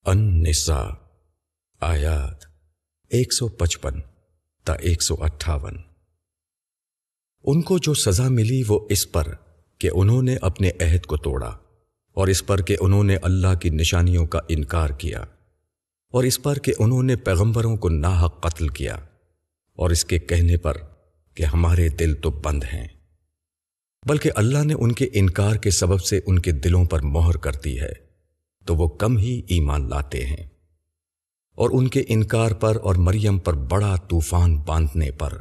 النساء آیات 155 تا 158۔ ان کو جو سزا ملی وہ اس پر کہ انہوں نے اپنے عہد کو توڑا، اور اس پر کہ انہوں نے اللہ کی نشانیوں کا انکار کیا، اور اس پر کہ انہوں نے پیغمبروں کو ناحق قتل کیا، اور اس کے کہنے پر کہ ہمارے دل تو بند ہیں، بلکہ اللہ نے ان کے انکار کے سبب سے ان کے دلوں پر مہر کر دی ہے، تو وہ کم ہی ایمان لاتے ہیں۔ اور ان کے انکار پر اور مریم پر بڑا طوفان باندھنے پر،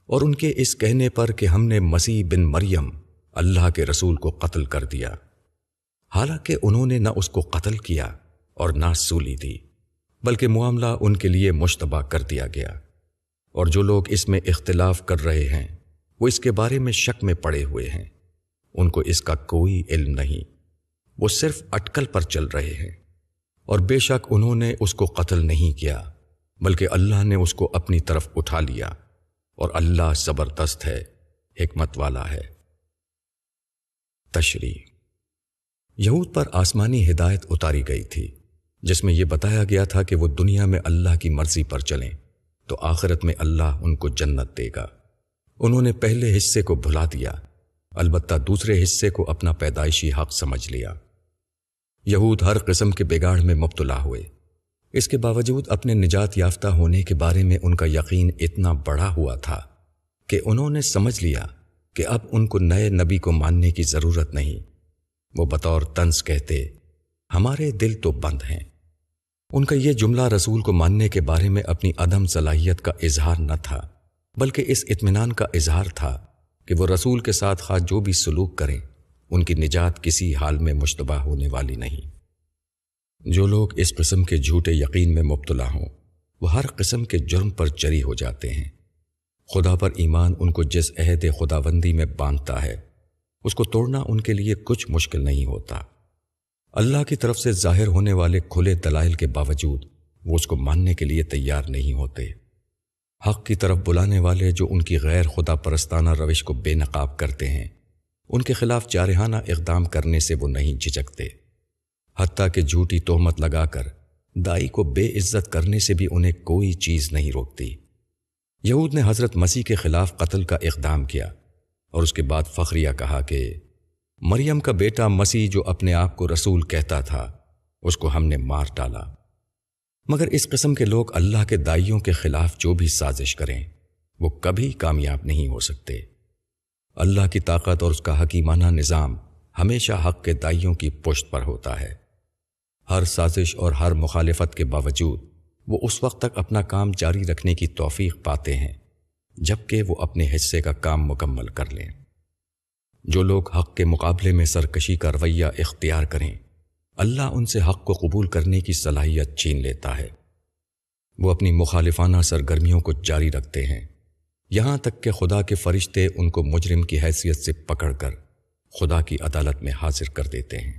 اور ان کے اس کہنے پر کہ ہم نے مسیح بن مریم اللہ کے رسول کو قتل کر دیا، حالانکہ انہوں نے نہ اس کو قتل کیا اور نہ سولی دی، بلکہ معاملہ ان کے لیے مشتبہ کر دیا گیا۔ اور جو لوگ اس میں اختلاف کر رہے ہیں وہ اس کے بارے میں شک میں پڑے ہوئے ہیں، ان کو اس کا کوئی علم نہیں، وہ صرف اٹکل پر چل رہے ہیں۔ اور بے شک انہوں نے اس کو قتل نہیں کیا، بلکہ اللہ نے اس کو اپنی طرف اٹھا لیا، اور اللہ زبردست ہے، حکمت والا ہے۔ تشریح: یہود پر آسمانی ہدایت اتاری گئی تھی جس میں یہ بتایا گیا تھا کہ وہ دنیا میں اللہ کی مرضی پر چلیں تو آخرت میں اللہ ان کو جنت دے گا۔ انہوں نے پہلے حصے کو بھلا دیا، البتہ دوسرے حصے کو اپنا پیدائشی حق سمجھ لیا۔ یہود ہر قسم کے بگاڑ میں مبتلا ہوئے، اس کے باوجود اپنے نجات یافتہ ہونے کے بارے میں ان کا یقین اتنا بڑا ہوا تھا کہ انہوں نے سمجھ لیا کہ اب ان کو نئے نبی کو ماننے کی ضرورت نہیں۔ وہ بطور طنز کہتے، ہمارے دل تو بند ہیں۔ ان کا یہ جملہ رسول کو ماننے کے بارے میں اپنی عدم صلاحیت کا اظہار نہ تھا، بلکہ اس اطمینان کا اظہار تھا کہ وہ رسول کے ساتھ خواہ جو بھی سلوک کریں ان کی نجات کسی حال میں مشتبہ ہونے والی نہیں۔ جو لوگ اس قسم کے جھوٹے یقین میں مبتلا ہوں وہ ہر قسم کے جرم پر جری ہو جاتے ہیں۔ خدا پر ایمان ان کو جس عہد خداوندی میں باندھتا ہے اس کو توڑنا ان کے لیے کچھ مشکل نہیں ہوتا۔ اللہ کی طرف سے ظاہر ہونے والے کھلے دلائل کے باوجود وہ اس کو ماننے کے لیے تیار نہیں ہوتے۔ حق کی طرف بلانے والے جو ان کی غیر خدا پرستانہ روش کو بے نقاب کرتے ہیں ان کے خلاف جارحانہ اقدام کرنے سے وہ نہیں جھجکتے، حتیٰ کہ جھوٹی تہمت لگا کر دائی کو بے عزت کرنے سے بھی انہیں کوئی چیز نہیں روکتی۔ یہود نے حضرت مسیح کے خلاف قتل کا اقدام کیا اور اس کے بعد فخریہ کہا کہ مریم کا بیٹا مسیح جو اپنے آپ کو رسول کہتا تھا اس کو ہم نے مار ڈالا۔ مگر اس قسم کے لوگ اللہ کے دائیوں کے خلاف جو بھی سازش کریں وہ کبھی کامیاب نہیں ہو سکتے۔ اللہ کی طاقت اور اس کا حکیمانہ نظام ہمیشہ حق کے دائیوں کی پشت پر ہوتا ہے۔ ہر سازش اور ہر مخالفت کے باوجود وہ اس وقت تک اپنا کام جاری رکھنے کی توفیق پاتے ہیں جبکہ وہ اپنے حصے کا کام مکمل کر لیں۔ جو لوگ حق کے مقابلے میں سرکشی کا رویہ اختیار کریں اللہ ان سے حق کو قبول کرنے کی صلاحیت چھین لیتا ہے۔ وہ اپنی مخالفانہ سرگرمیوں کو جاری رکھتے ہیں یہاں تک کہ خدا کے فرشتے ان کو مجرم کی حیثیت سے پکڑ کر خدا کی عدالت میں حاضر کر دیتے ہیں۔